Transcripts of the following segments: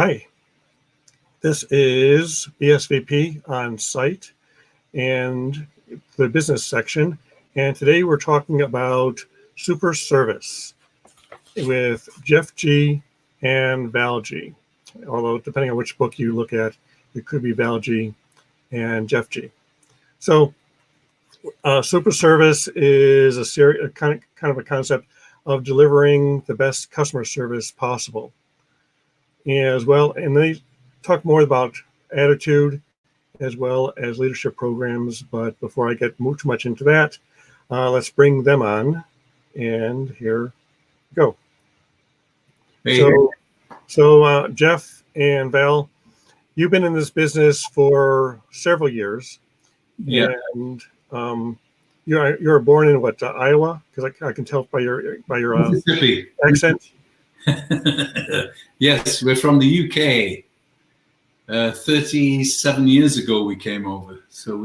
Hi, this is BSVP on site and the business section. And today we're talking about super service with Jeff G and Val G. Although depending on which book you look at, it could be Val G and Jeff G. So super service is a kind of a concept of delivering the best customer service possible. As well, and they talk more about attitude as well as leadership programs. But before I get too much into that, let's bring them on. And here we go. Hey. So Jeff and Val, you've been in this business for several years. Yeah. And you're born in what, Iowa? Because I can tell by your Mississippi accent. Yes, we're from the UK. 37 years ago we came over, so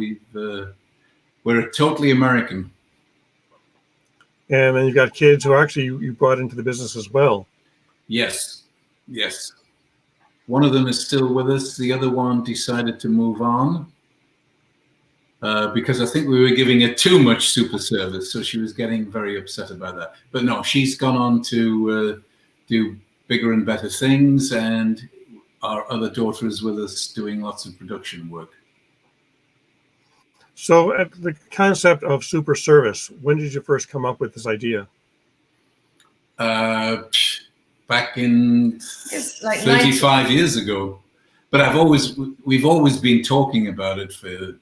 we're totally American. And then you've got kids who actually you brought into the business as well. Yes. One of them is still with us. The other one decided to move on because I think we were giving her too much super service, so she was getting very upset about that. But no, she's gone on to do bigger and better things, and our other daughter is with us doing lots of production work. So the concept of super service, when did you first come up with this idea? Back in 35 years ago. But we've always been talking about it for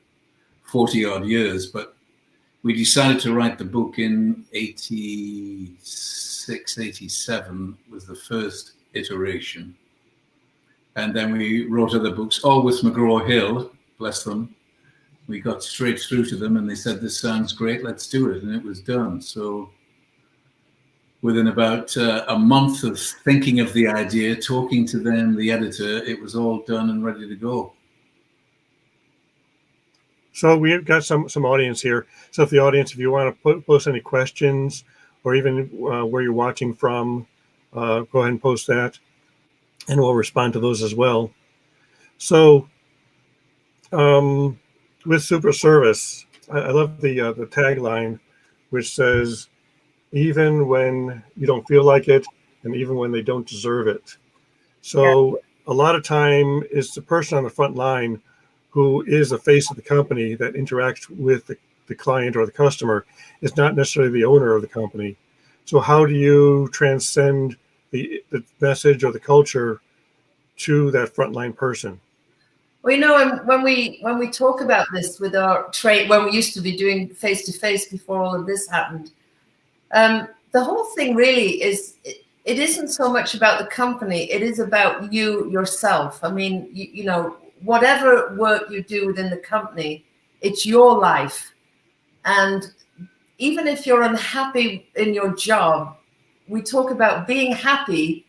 40 odd years, but we decided to write the book in 86, 87 was the first iteration. And then we wrote other books, all with McGraw-Hill, bless them. We got straight through to them and they said, this sounds great, let's do it. And it was done. So within about a month of thinking of the idea, talking to them, the editor, it was all done and ready to go. So we've got some audience here. So if you want to post any questions or even where you're watching from, go ahead and post that and we'll respond to those as well. So with super service, I love the tagline, which says, even when you don't feel like it, and even when they don't deserve it. So a lot of time is the person on the front line who is the face of the company that interacts with the client or the customer. Is not necessarily the owner of the company. So how do you transcend the message or the culture to that frontline person? Well, you know, when we talk about this with our trade, when we used to be doing face-to-face before all of this happened, the whole thing really is, it isn't so much about the company, it is about you yourself. I mean, you know, whatever work you do within the company, it's your life. And even if you're unhappy in your job, we talk about being happy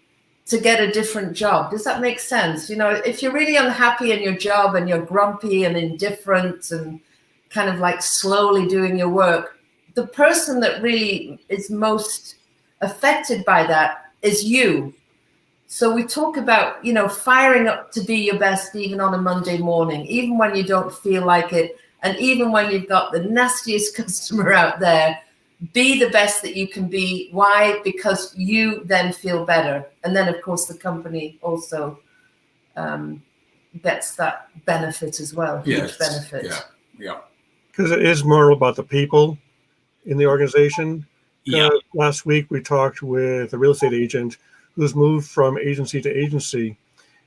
to get a different job. Does that make sense? You know, if you're really unhappy in your job and you're grumpy and indifferent and kind of like slowly doing your work, the person that really is most affected by that is you. So we talk about, you know, firing up to be your best even on a Monday morning, even when you don't feel like it, and even when you've got the nastiest customer out there. Be the best that you can be. Why? Because you then feel better. And then, of course, the company also gets that benefit as well, huge benefit. Yeah. Because it is more about the people in the organization. Yeah. Last week, we talked with a real estate agent who's moved from agency to agency,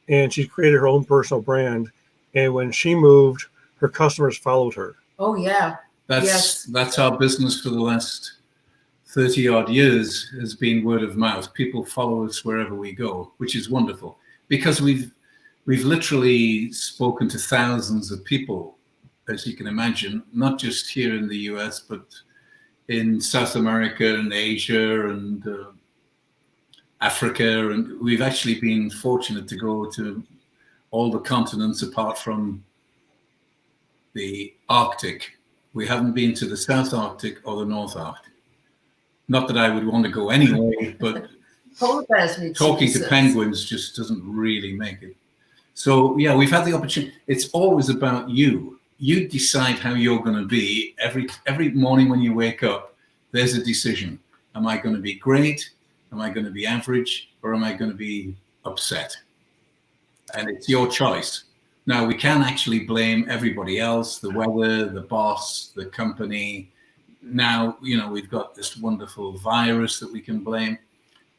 and she created her own personal brand. And when she moved, her customers followed her. Oh, yeah. That's our business for the last 30 odd years has been word of mouth. People follow us wherever we go, which is wonderful because we've literally spoken to thousands of people, as you can imagine, not just here in the US, but in South America and Asia and Africa. And we've actually been fortunate to go to all the continents apart from the Arctic. We haven't been to the South Arctic or the North Arctic. Not that I would want to go anyway, but Polar bears need Talking super to suits. penguins just doesn't really make it. So yeah, we've had the opportunity. It's always about you. You decide how you're going to be every morning when you wake up. There's a decision. Am I going to be great? Am I going to be average? Or am I going to be upset? And it's your choice. Now, we can actually blame everybody else, the weather, the boss, the company. Now, you know, we've got this wonderful virus that we can blame.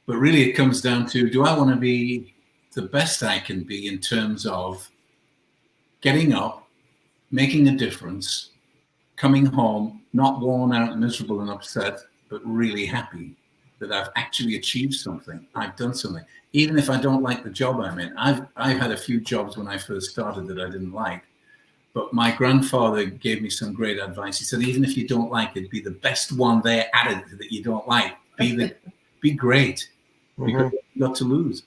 But really, it comes down to, do I want to be the best I can be in terms of getting up, making a difference, coming home, not worn out, miserable and upset, but really happy that I've actually achieved something. I've done something. Even if I don't like the job I'm in. I've had a few jobs when I first started that I didn't like. But my grandfather gave me some great advice. He said, even if you don't like it, be the best one there at it that you don't like. Be great. Because you've got to lose.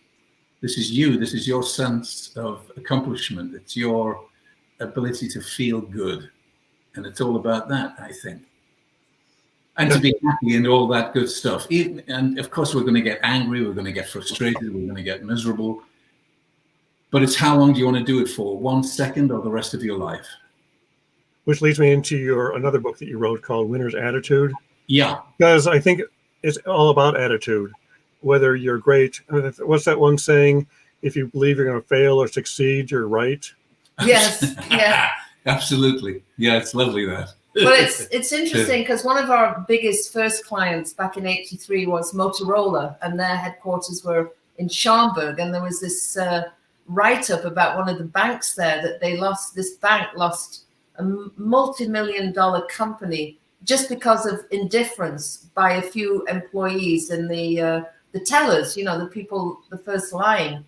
This is you. This is your sense of accomplishment. It's your ability to feel good. And it's all about that, I think. And to be happy and all that good stuff. And of course, we're going to get angry. We're going to get frustrated. We're going to get miserable. But it's how long do you want to do it for? 1 second or the rest of your life? Which leads me into another book that you wrote called Winner's Attitude. Yeah. Because I think it's all about attitude. Whether you're great. What's that one saying? If you believe you're going to fail or succeed, you're right. Yes. Yeah. Absolutely. Yeah, it's lovely that. Well, it's interesting because one of our biggest first clients back in '83 was Motorola, and their headquarters were in Schaumburg. And there was this write-up about one of the banks there that this bank lost a multi-million-dollar company just because of indifference by a few employees and the tellers, you know, the people, the first line.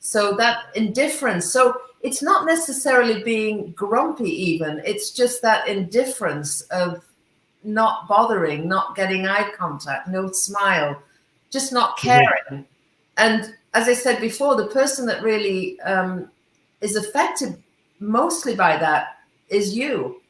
So that indifference. So it's not necessarily being grumpy even. It's just that indifference of not bothering, not getting eye contact, no smile, just not caring. And as I said before, the person that really is affected mostly by that is you,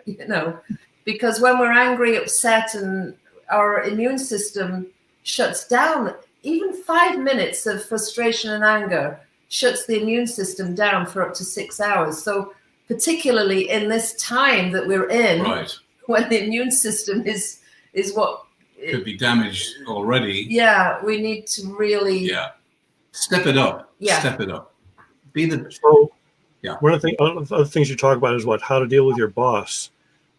you know, because when we're angry, upset, and our immune system shuts down, even 5 minutes of frustration and anger shuts the immune system down for up to 6 hours. So particularly in this time that we're in, right, when the immune system is what could be damaged already. Yeah, we need to really step it up. Yeah. Step it up. Be the One of the other things you talk about is how to deal with your boss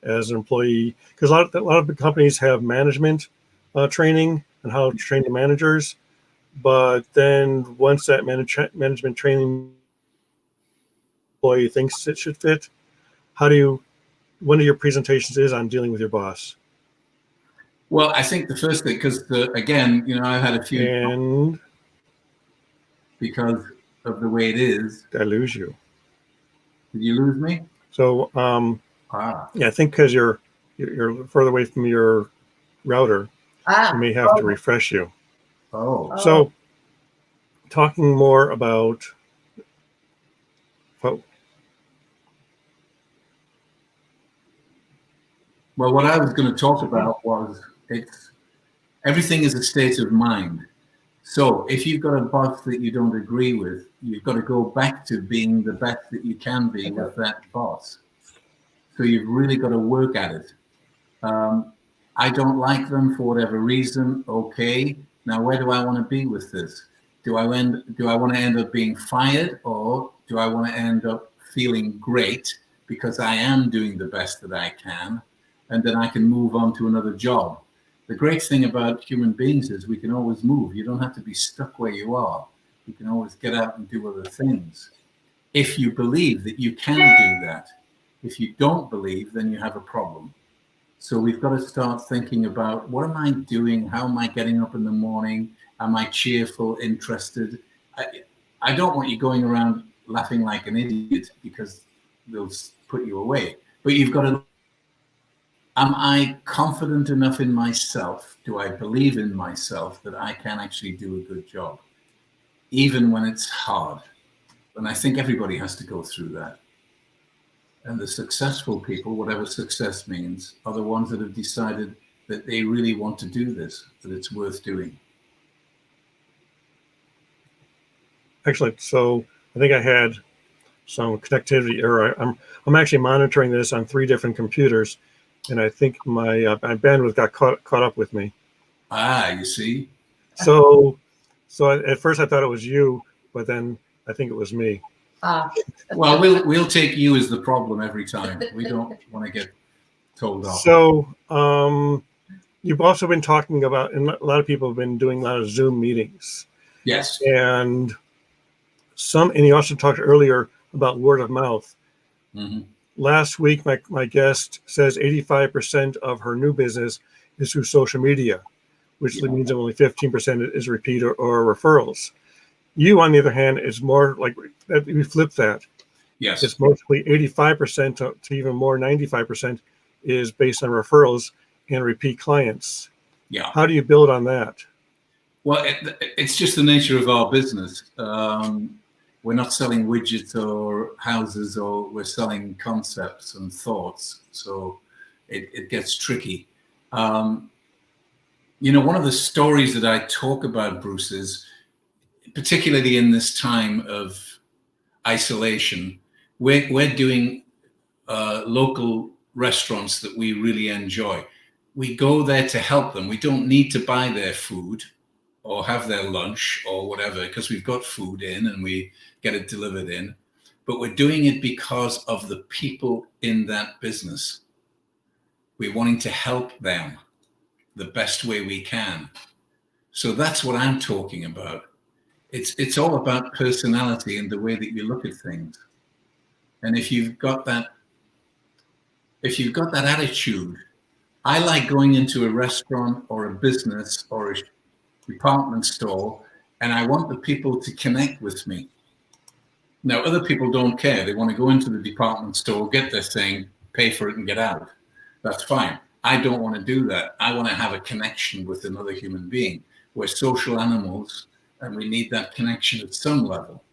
as an employee, because a lot of companies have management training and how to train the managers. But then once that management training employee thinks it should fit, one of your presentations is on dealing with your boss. Well, I think the first thing, because again, you know, I've had a few, and because of the way it is. Did I lose you? Did you lose me? So, yeah, I think because you're further away from your router, you may have to refresh you. So, talking more about well, what I was going to talk about was everything is a state of mind. So if you've got a boss that you don't agree with, you've got to go back to being the best that you can be with that boss. So you've really got to work at it. I don't like them for whatever reason. Okay, now where do I want to be with this? Do I want to end up being fired, or do I want to end up feeling great because I am doing the best that I can, and then I can move on to another job? The great thing about human beings is we can always move. You don't have to be stuck where you are. You can always get out and do other things. If you believe that you can do that. If you don't believe, then you have a problem. So we've got to start thinking about, what am I doing? How am I getting up in the morning? Am I cheerful, interested? I don't want you going around laughing like an idiot, because they'll put you away. But you've got to, am I confident enough in myself? Do I believe in myself that I can actually do a good job, even when it's hard? And I think everybody has to go through that. And the successful people, whatever success means, are the ones that have decided that they really want to do this, that it's worth doing. Excellent. So I think I had some connectivity error. I'm actually monitoring this on 3 different computers, and I think my bandwidth got caught up with me. You see. So at first I thought it was you, but then I think it was me. Well, we'll take you as the problem every time. We don't want to get told off. So you've also been talking about, and a lot of people have been doing a lot of Zoom meetings. Yes. And you also talked earlier about word of mouth. Mm-hmm. Last week, my guest says 85% of her new business is through social media, which means that only 15% is repeat or referrals. You, on the other hand, is more like we flip that. Yes. It's mostly 85% to even more, 95% is based on referrals and repeat clients. Yeah. How do you build on that? Well, it's just the nature of our business. We're not selling widgets or houses, or we're selling concepts and thoughts. So it gets tricky. You know, one of the stories that I talk about, Bruce, is particularly in this time of isolation, we're doing local restaurants that we really enjoy. We go there to help them. We don't need to buy their food or have their lunch or whatever, because we've got food in and we get it delivered in. But we're doing it because of the people in that business. We're wanting to help them the best way we can. So that's what I'm talking about. It's all about personality and the way that you look at things. And if you've got that attitude, I like going into a restaurant or a business or a department store, and I want the people to connect with me. Now, other people don't care. They want to go into the department store, get their thing, pay for it, and get out. That's fine. I don't want to do that. I want to have a connection with another human being. We're social animals, and we need that connection at some level.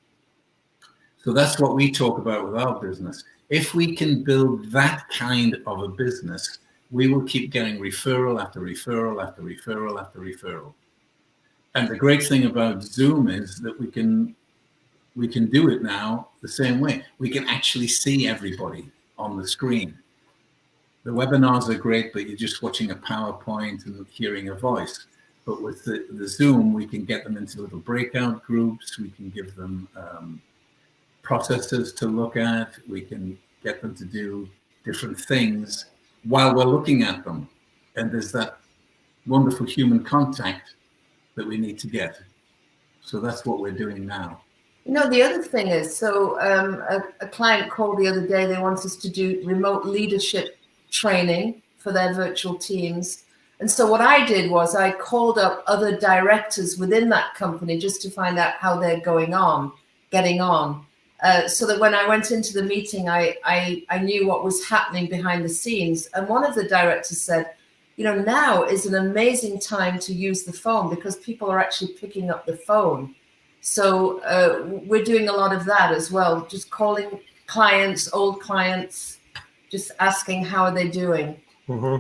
So that's what we talk about with our business. If we can build that kind of a business, we will keep getting referral after referral after referral after referral. And the great thing about Zoom is that we can do it now the same way. We can actually see everybody on the screen. The webinars are great, but you're just watching a PowerPoint and hearing a voice. But with the Zoom, we can get them into little breakout groups. We can give them processes to look at. We can get them to do different things while we're looking at them. And there's that wonderful human contact that we need to get. So that's what we're doing now. You know, the other thing is, so a client called the other day, they want us to do remote leadership training for their virtual teams. And so what I did was I called up other directors within that company just to find out how they're getting on. So that when I went into the meeting, I knew what was happening behind the scenes. And one of the directors said, you know, now is an amazing time to use the phone because people are actually picking up the phone. So we're doing a lot of that as well, just calling clients, old clients, just asking how are they doing. Mm-hmm.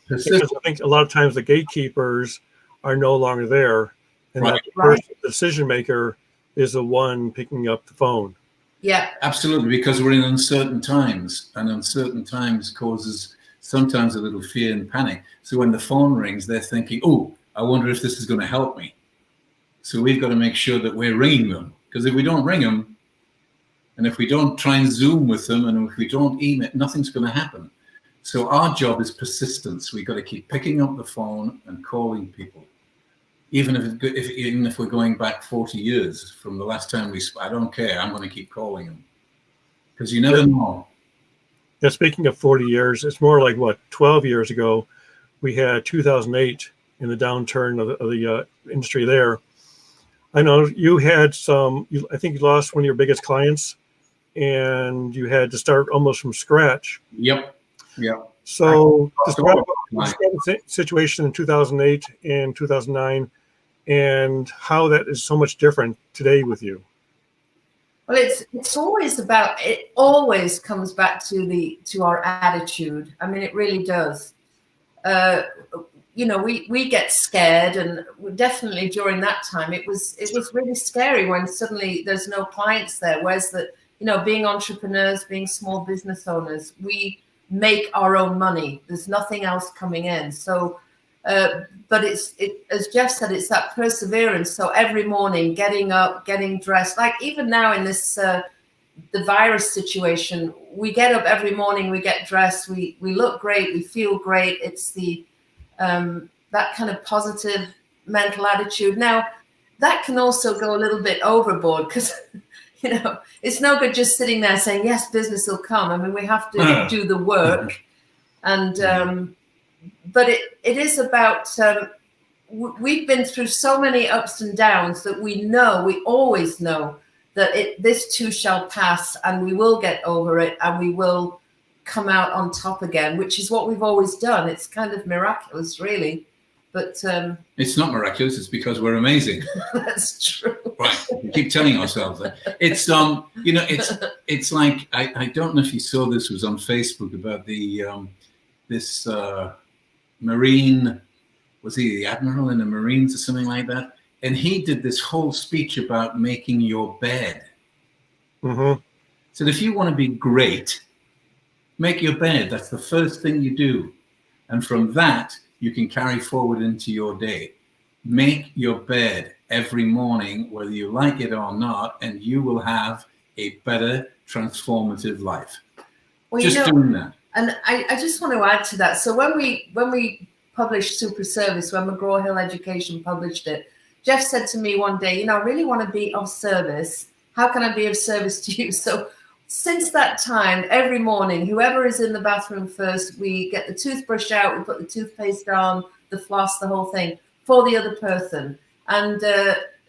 Because I think a lot of times the gatekeepers are no longer there, and that first decision maker is the one picking up the phone. Yeah, absolutely, because we're in uncertain times, and uncertain times causes sometimes a little fear and panic. So when the phone rings, they're thinking, oh, I wonder if this is going to help me. So we've got to make sure that we're ringing them, because if we don't ring them, and if we don't try and Zoom with them, and if we don't email, nothing's going to happen. So our job is persistence. We've got to keep picking up the phone and calling people. Even if we're going back 40 years from the last time I don't care. I'm going to keep calling them, because you never know. Yeah, speaking of 40 years, it's more like, 12 years ago, we had 2008 in the downturn of the industry there. I know you had I think you lost one of your biggest clients, and you had to start almost from scratch. Yep. So describe the situation in 2008 and 2009 and how that is so much different today with you. Well, it's always about, it always comes back to our attitude. I mean, it really does. we get scared, and definitely during that time, it was really scary when suddenly there's no clients there. Whereas being entrepreneurs, being small business owners, we make our own money. There's nothing else coming in. So, but as Jeff said, it's that perseverance. So every morning, getting up, getting dressed, like even now in this, the virus situation, we get up every morning, we get dressed, we look great, we feel great. It's that kind of positive mental attitude. Now, that can also go a little bit overboard because, it's no good just sitting there saying, yes, business will come. I mean, we have to do the work. And, but it is about, we've been through so many ups and downs that we always know that this too shall pass, and we will get over it, and we will come out on top again, which is what we've always done. It's kind of miraculous, really. But it's not miraculous. It's because we're amazing. That's true. Right. We keep telling ourselves that. It's it's like I don't know if you saw this, was on Facebook about the this Marine, was he the Admiral in the Marines or something like that? And he did this whole speech about making your bed. Mm-hmm. So if you want to be great, make your bed. That's the first thing you do. And from that, you can carry forward into your day. Make your bed every morning, whether you like it or not, and you will have a better transformative life. Well, doing that. And I just want to add to that. So when we published Super Service, when McGraw-Hill Education published it, Jeff said to me one day, I really want to be of service. How can I be of service to you? So since that time, every morning, whoever is in the bathroom first, we get the toothbrush out, we put the toothpaste on, the floss, the whole thing for the other person. And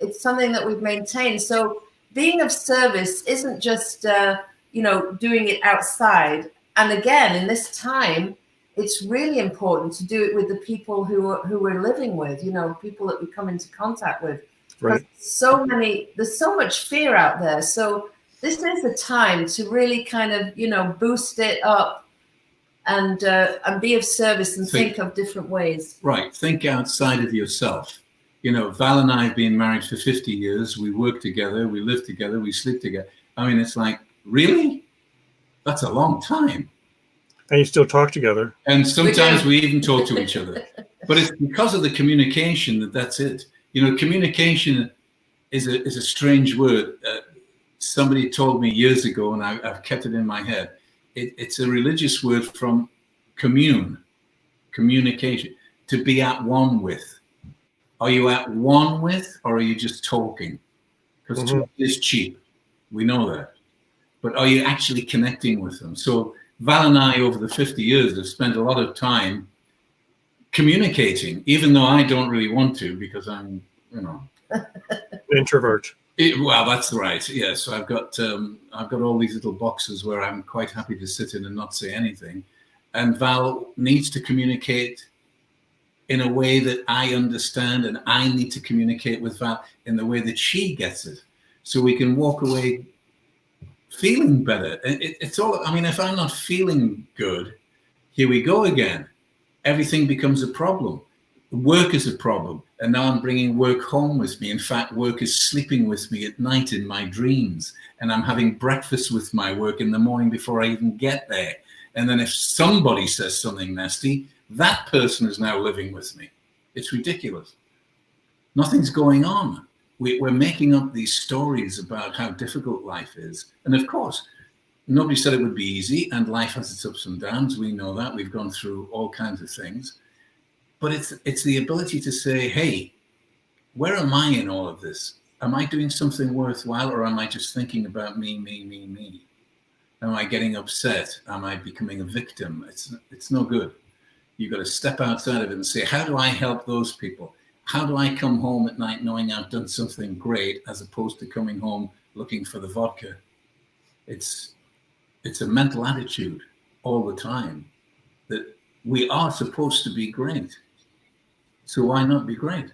it's something that we've maintained. So being of service isn't just, doing it outside. And again, in this time, it's really important to do it with the people who we're living with, people that we come into contact with. Right. There's so much fear out there. So this is the time to really kind of, boost it up and be of service and think of different ways. Right. Think outside of yourself. Val and I have been married for 50 years. We work together, we live together, we sleep together. I mean, it's like, really? That's a long time. And you still talk together. And sometimes we even talk to each other. But it's because of the communication that's it. Communication is a strange word. Somebody told me years ago, and I've kept it in my head. It's a religious word from communication, to be at one with. Are you at one with, or are you just talking? Because talking is cheap. We know that. But are you actually connecting with them? So Val and I, over the 50 years, have spent a lot of time communicating, even though I don't really want to, because I'm, introvert. Well, that's right. Yes, I've got all these little boxes where I'm quite happy to sit in and not say anything. And Val needs to communicate in a way that I understand, and I need to communicate with Val in the way that she gets it, so we can walk away feeling better. It's all, if I'm not feeling good, here we go again. Everything becomes a problem. Work is a problem. And now I'm bringing work home with me. In fact, work is sleeping with me at night in my dreams. And I'm having breakfast with my work in the morning before I even get there. And then if somebody says something nasty, that person is now living with me. It's ridiculous. Nothing's going on. We're making up these stories about how difficult life is. And of course, nobody said it would be easy, and life has its ups and downs. We know that. We've gone through all kinds of things. But it's the ability to say, hey, where am I in all of this? Am I doing something worthwhile, or am I just thinking about me, me, me, me? Am I getting upset? Am I becoming a victim? It's no good. You've got to step outside of it and say, how do I help those people? How do I come home at night knowing I've done something great, as opposed to coming home looking for the vodka? It's a mental attitude all the time that we are supposed to be great. So why not be great?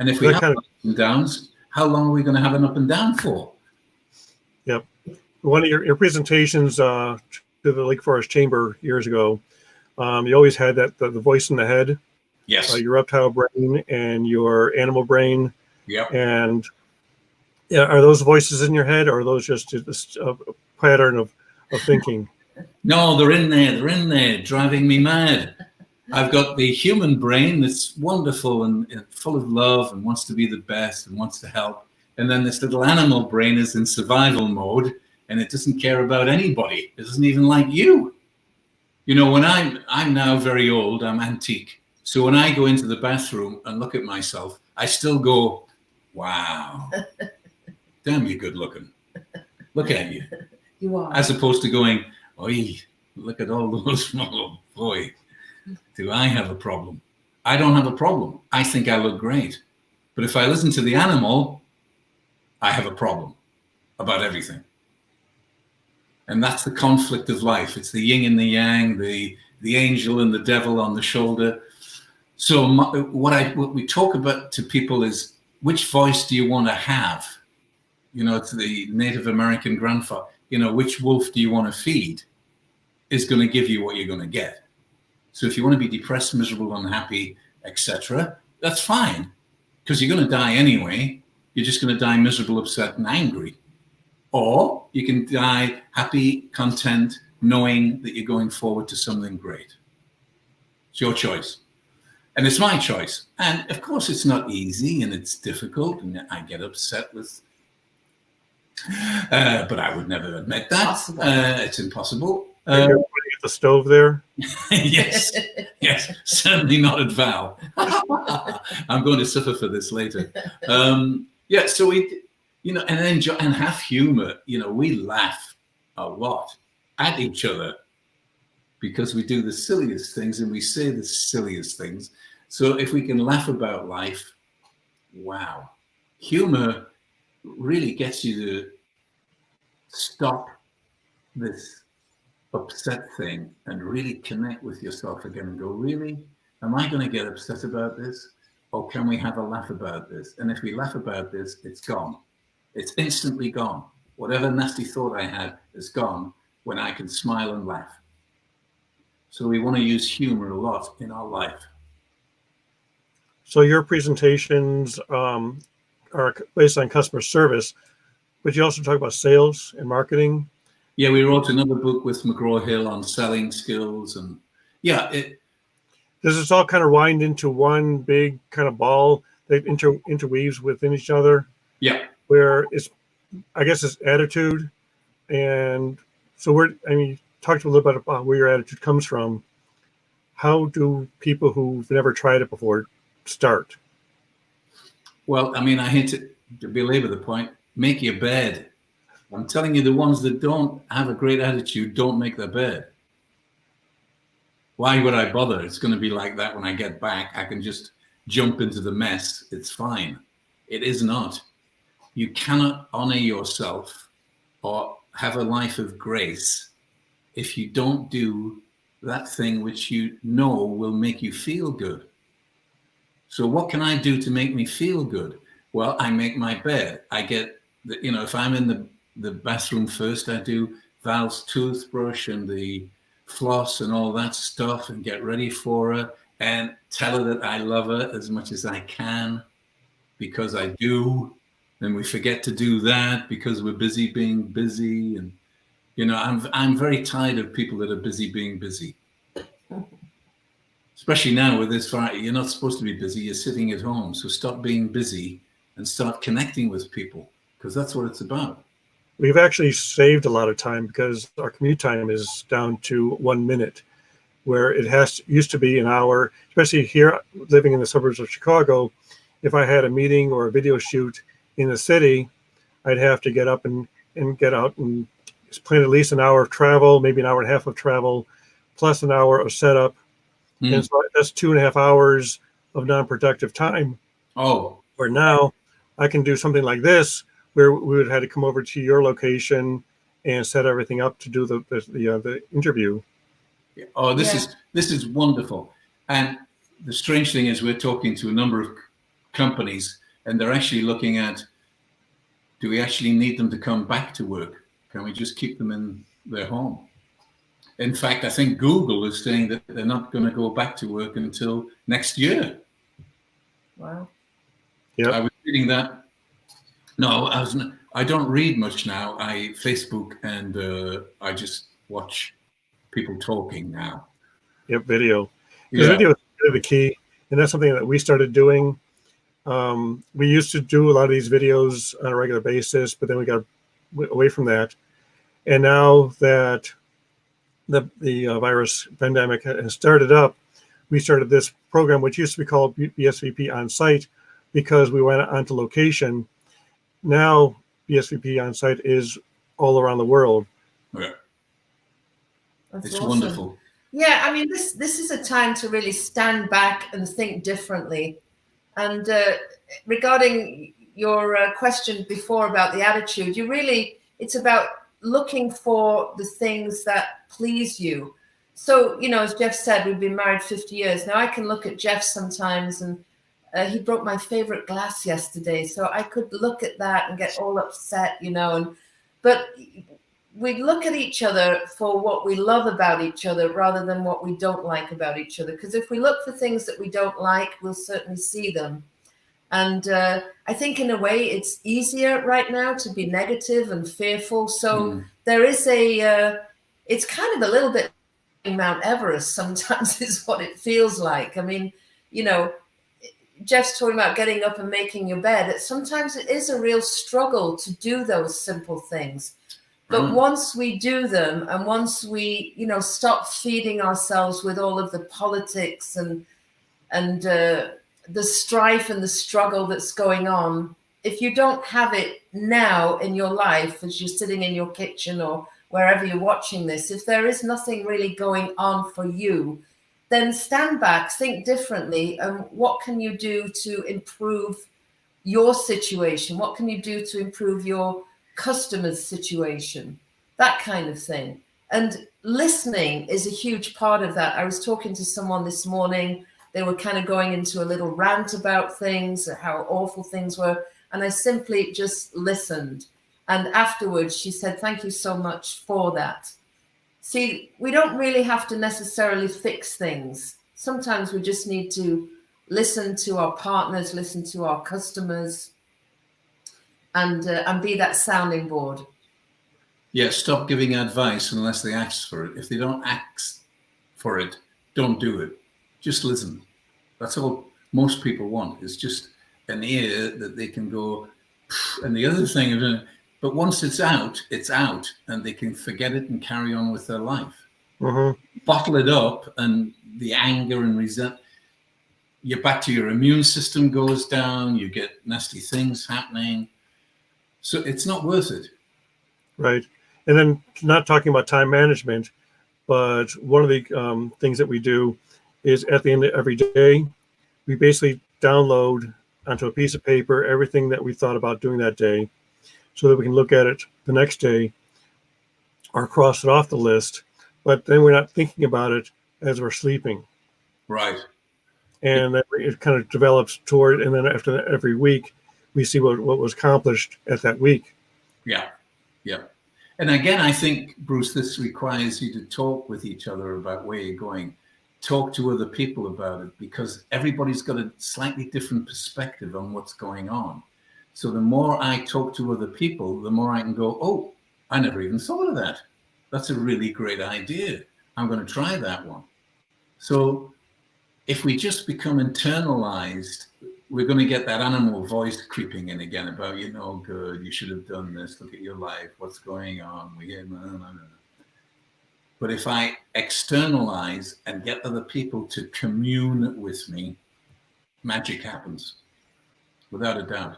And if we have ups and downs, how long are we going to have an up and down for? Yep. One of your presentations to the Lake Forest Chamber years ago, You always had the voice in the head, Yes. your reptile brain and your animal brain. Yep. And yeah, are those voices in your head, or are those just a pattern of thinking? No, they're in there. They're in there, driving me mad. I've got the human brain that's wonderful and full of love and wants to be the best and wants to help. And then this little animal brain is in survival mode and it doesn't care about anybody. It doesn't even like you. You know, when I'm now very old, I'm antique. So when I go into the bathroom and look at myself, I still go, wow, damn, you're good looking. Look at you. You are. As opposed to going, oi, look at all those, oh boy, do I have a problem? I don't have a problem. I think I look great. But if I listen to the animal, I have a problem about everything. And that's the conflict of life. It's the yin and the yang, the angel and the devil on the shoulder. So what we talk about to people is, which voice do you want to have? You know, to the Native American grandfather, you know, which wolf do you want to feed is going to give you what you're going to get. So if you want to be depressed, miserable, unhappy, etc., that's fine, because you're going to die anyway. You're just going to die miserable, upset, and angry. Or you can die happy, content, knowing that you're going forward to something great. It's your choice. And it's my choice. And of course, it's not easy and it's difficult. And I get upset with, but I would never admit that. It's impossible. You're putting at the stove there? Yes, yes, certainly not at Val. I'm going to suffer for this later. Yeah, so we, you know, and enjoy and have humor. You know, we laugh a lot at each other because we do the silliest things and we say the silliest things. So if we can laugh about life, wow, humor really gets you to stop this upset thing and really connect with yourself again and go, really, am I going to get upset about this? Or can we have a laugh about this? And if we laugh about this, it's gone. It's instantly gone. Whatever nasty thought I had is gone when I can smile and laugh. So we want to use humor a lot in our life. So your presentations are based on customer service, but you also talk about sales and marketing. Yeah, we wrote another book with McGraw-Hill on selling skills, and yeah, does this all kind of wind into one big kind of ball that interweaves within each other? Yeah. Where it's, I guess, it's attitude, and so you talked a little bit about where your attitude comes from. How do people who've never tried it before start? Well, I mean, I hate to belabor the point. Make your bed. I'm telling you, the ones that don't have a great attitude don't make their bed. Why would I bother? It's going to be like that when I get back. I can just jump into the mess. It's fine. It is not. You cannot honor yourself or have a life of grace if you don't do that thing which you know will make you feel good. So what can I do to make me feel good? Well, I make my bed. I get, you know, if I'm in the bathroom first, I do Val's toothbrush and the floss and all that stuff and get ready for her and tell her that I love her as much as I can, because I do. And we forget to do that because we're busy being busy. And, you know, I'm very tired of people that are busy being busy. Especially now with this, you're not supposed to be busy, you're sitting at home. So stop being busy and start connecting with people, because that's what it's about. We've actually saved a lot of time because our commute time is down to 1 minute, where it used to be an hour, especially here living in the suburbs of Chicago. If I had a meeting or a video shoot in the city, I'd have to get up and get out and plan at least an hour of travel, maybe an hour and a half of travel, plus an hour of setup. And so that's 2.5 hours of non-productive time. Oh, where now I can do something like this, where we would have to come over to your location and set everything up to do the interview. oh, this is wonderful. And the strange thing is, we're talking to a number of companies, and they're actually looking at, do we actually need them to come back to work? Can we just keep them in their home? In fact, I think Google is saying that they're not going to go back to work until next year. Wow. Yeah. I was reading that. No, I don't read much now. I Facebook and I just watch people talking now. Yep, video. Because Yeah. video is really the key, and that's something that we started doing. We used to do a lot of these videos on a regular basis, but then we got away from that. And now that the virus pandemic has started up, we started this program, which used to be called BSVP on site, because we went onto location. Now BSVP on site is all around the world. Yeah. That's It's awesome. wonderful. Yeah, I mean, this is a time to really stand back and think differently. And regarding your question before about the attitude, it's about looking for the things that please you. So, as Jeff said, we've been married 50 years. Now I can look at Jeff sometimes, and he broke my favorite glass yesterday. So I could look at that and get all upset, but we look at each other for what we love about each other rather than what we don't like about each other. Because if we look for things that we don't like, we'll certainly see them. And I think in a way it's easier right now to be negative and fearful. So there is it's kind of a little bit Mount Everest sometimes is what it feels like. I mean, Jeff's talking about getting up and making your bed. Sometimes it is a real struggle to do those simple things. But once we do them, and once we, stop feeding ourselves with all of the politics and the strife and the struggle that's going on, if you don't have it now in your life as you're sitting in your kitchen or wherever you're watching this, if there is nothing really going on for you, then stand back, think differently, and what can you do to improve your situation? What can you do to improve your customer's situation? That kind of thing. And listening is a huge part of that. I was talking to someone this morning. They were kind of going into a little rant about things, how awful things were. And I simply just listened. And afterwards, she said, "Thank you so much for that." See, we don't really have to necessarily fix things. Sometimes we just need to listen to our partners, listen to our customers, and be that sounding board. Yeah, stop giving advice unless they ask for it. If they don't ask for it, don't do it. Just listen. That's all most people want, is just an ear that they can go. And the other thing is, but once it's out, and they can forget it and carry on with their life. Bottle it up, and the anger and resentment, you're back to your immune system goes down, you get nasty things happening. So it's not worth it. Right. And then, not talking about time management, but one of the things that we do is at the end of every day, we basically download onto a piece of paper everything that we thought about doing that day, so that we can look at it the next day or cross it off the list. But then we're not thinking about it as we're sleeping. Right. And that it kind of develops toward, and then after that, every week, we see what was accomplished at that week. Yeah. Yeah. And again, I think, Bruce, this requires you to talk with each other about where you're going. Talk to other people about it, because everybody's got a slightly different perspective on what's going on. So the more I talk to other people, the more I can go, oh, I never even thought of that. That's a really great idea. I'm going to try that one. So if we just become internalized, we're going to get that animal voice creeping in again about, you're no good, you should have done this, look at your life, what's going on. But if I externalize and get other people to commune with me, magic happens, without a doubt.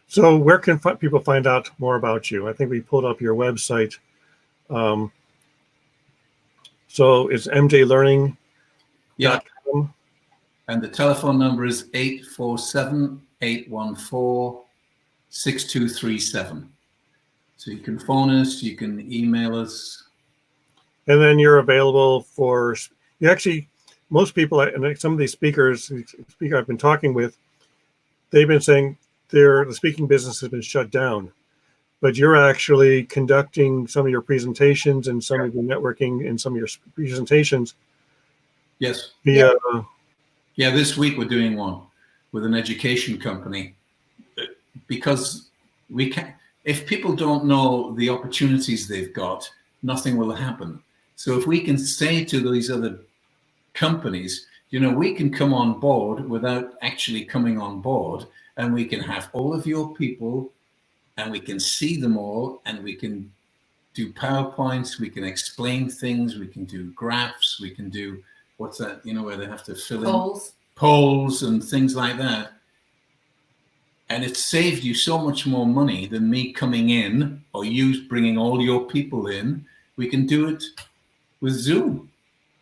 So where can people find out more about you? I think we pulled up your website. So it's mjlearning.com. Yeah. And the telephone number is 847-814-6237. So you can phone us, you can email us. And then you're available for, most people, and some of these speakers I've been talking with, they've been saying the speaking business has been shut down. but you're actually conducting some of your presentations and some of your networking and some of your presentations Yes. via. Yeah, this week we're doing one with an education company, because we can. If people don't know the opportunities they've got, nothing will happen. So if we can say to these other companies, you know, we can come on board without actually coming on board, and we can have all of your people, and we can see them all, and we can do PowerPoints, we can explain things, we can do graphs, we can do, what's that, you know, where they have to fill in polls and things like that. And it saved you so much more money than me coming in, or you bringing all your people in. We can do it with Zoom,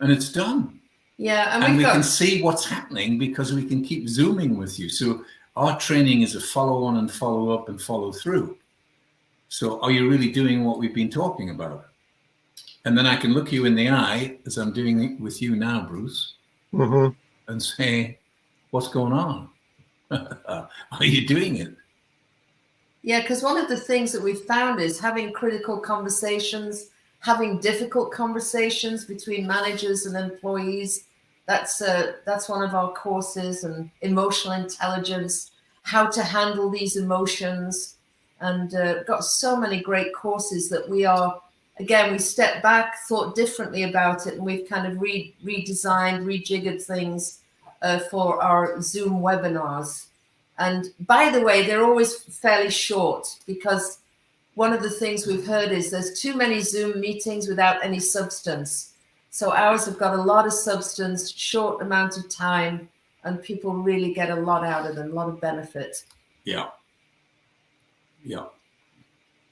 and it's done. Yeah, and we can see what's happening because we can keep Zooming with you. So our training is a follow on and follow up and follow through. So are you really doing what we've been talking about? And then I can look you in the eye, as I'm doing it with you now, Bruce, and say, what's going on? Are you doing it? Yeah, because one of the things that we've found is having critical conversations, having difficult conversations between managers and employees. That's one of our courses, and emotional intelligence, how to handle these emotions, and got so many great courses that we stepped back, thought differently about it, and we've kind of redesigned, rejiggered things for our Zoom webinars. And by the way, they're always fairly short, because one of the things we've heard is there's too many Zoom meetings without any substance. So ours have got a lot of substance, short amount of time, and people really get a lot out of them, a lot of benefit. Yeah. Yeah.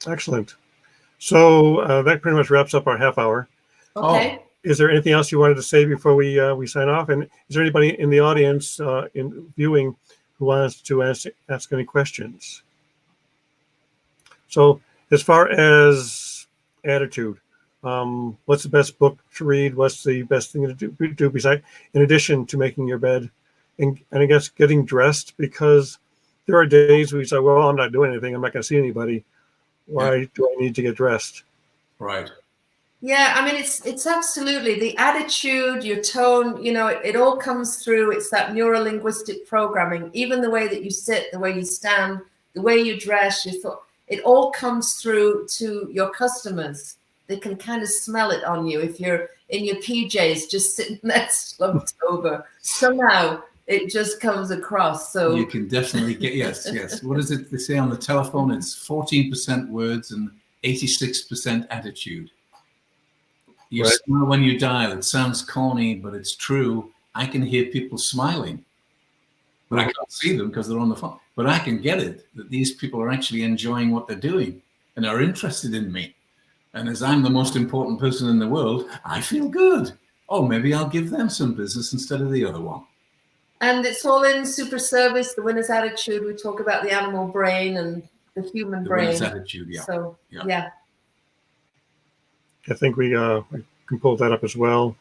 Excellent. So that pretty much wraps up our half hour. Okay. Is there anything else you wanted to say before we sign off? And is there anybody in the audience in viewing who wants to ask any questions? So as far as attitude, what's the best book to read? What's the best thing to do besides, in addition to making your bed? And I guess getting dressed, because there are days we say, well, I'm not doing anything. I'm not going to see anybody. Why do I need to get dressed? Right. Yeah, I mean, it's absolutely the attitude, your tone, you know, it all comes through. It's that neuro-linguistic programming, even the way that you sit, the way you stand, the way you dress, your thought, it all comes through to your customers. They can kind of smell it on you if you're in your PJs just sitting there slumped over. Somehow it just comes across. So you can definitely get, yes. What is it they say on the telephone? It's 14% words and 86% attitude. You smile when you dial. It sounds corny, but it's true. I can hear people smiling, but I can't see them because they're on the phone. But I can get it, that these people are actually enjoying what they're doing and are interested in me. And as I'm the most important person in the world, I feel good. Oh, maybe I'll give them some business instead of the other one. And it's all in Super Service, the winner's attitude. We talk about the animal brain and the human brain. Winner's attitude, yeah. So, yeah. I think we can pull that up as well.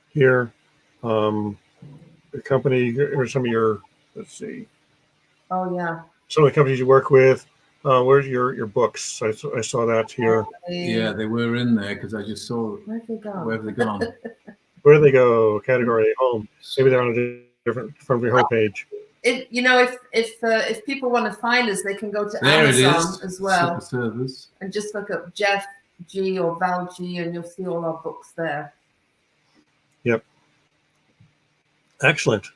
Here, the company, or some of your, let's see. Oh, yeah. Some of the companies you work with, where's your books? I saw that here. Yeah, they were in there because I just saw. Where have they gone? Where have they gone? Where do they go? Category home. Maybe they're on a different from your homepage. You know, if people want to find us, they can go to there Amazon as well. Super Service. And just look up Jeff G or Val G, and you'll see all our books there. Yep. Excellent.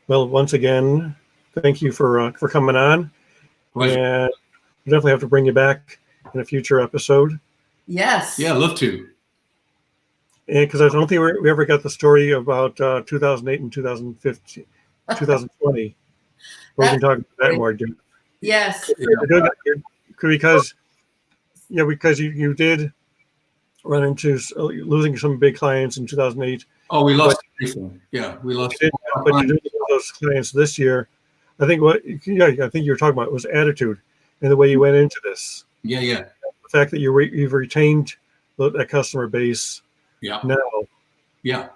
Well, once again, thank you for coming on. Pleasure. And we definitely have to bring you back in a future episode. Yes. Yeah, I'd love to. And because I don't think we ever got the story about 2008 and 2015, 2020. We can talk about that more. Yes. Because you did run into losing some big clients in 2008. Oh, we lost everything. Yeah, we lost. But you did lose those clients this year. I think I think you were talking about was attitude and the way you went into this. Yeah. The fact that you've retained that customer base. Yeah. Now. Yeah,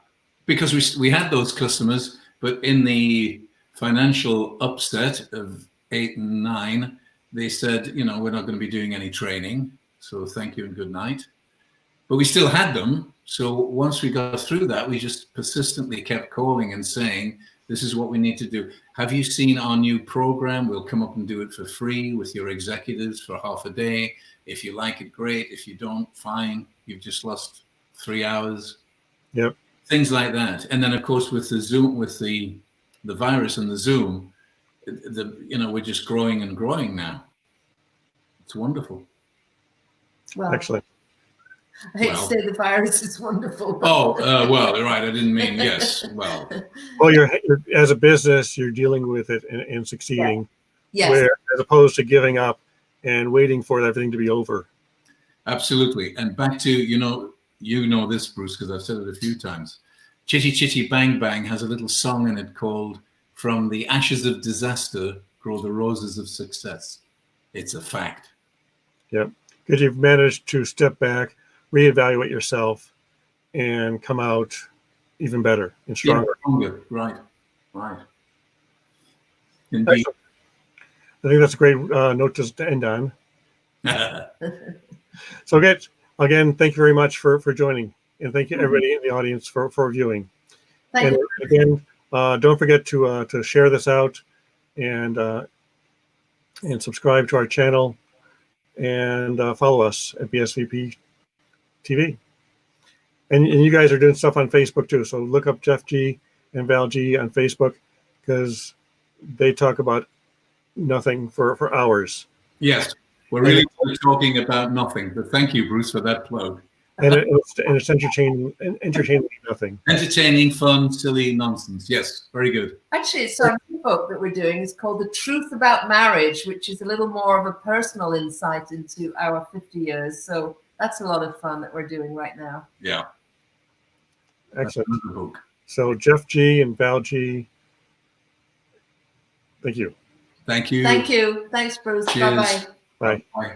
because we had those customers, but in the financial upset of 8 and 9, they said, you know, we're not going to be doing any training. So thank you and good night. But we still had them. So once we got through that, we just persistently kept calling and saying, this is what we need to do. Have you seen our new program? We'll come up and do it for free with your executives for half a day. If you like it, great. If you don't, fine. You've just lost 3 hours. Yep. Things like that. And then, of course, with the Zoom, with the virus and the Zoom, we're just growing and growing now. It's wonderful. Well, Excellent. I hate to say the virus is wonderful. Oh, well, right. I didn't mean yes. Well, you're as a business, you're dealing with it and succeeding. Yes. Where, as opposed to giving up and waiting for everything to be over. Absolutely. And back to, you know this, Bruce, because I've said it a few times. Chitty Chitty Bang Bang has a little song in it called "From the Ashes of Disaster Grow the Roses of Success." It's a fact. Yep. Because you've managed to step back, reevaluate yourself, and come out even better and stronger. Yeah, stronger. Right. Indeed. Excellent. I think that's a great note to end on. So again, thank you very much for joining, and thank you everybody in the audience for viewing. Thank you. Again, don't forget to share this out and subscribe to our channel and follow us at BSVP TV. And you guys are doing stuff on Facebook too, so look up Jeff G and Val G on Facebook because they talk about nothing for hours. Yes, we're really talking about nothing, but thank you, Bruce, for that plug. And it's entertaining nothing. Entertaining, fun, silly nonsense. Yes, very good. Actually, it's our new book that we're doing. It's called The Truth About Marriage, which is a little more of a personal insight into our 50 years. So that's a lot of fun that we're doing right now. Yeah. Excellent. Book. So Jeff G and Val G, thank you. Thank you. Thank you. Thanks, Bruce. Cheers. Bye-bye. Bye. Bye.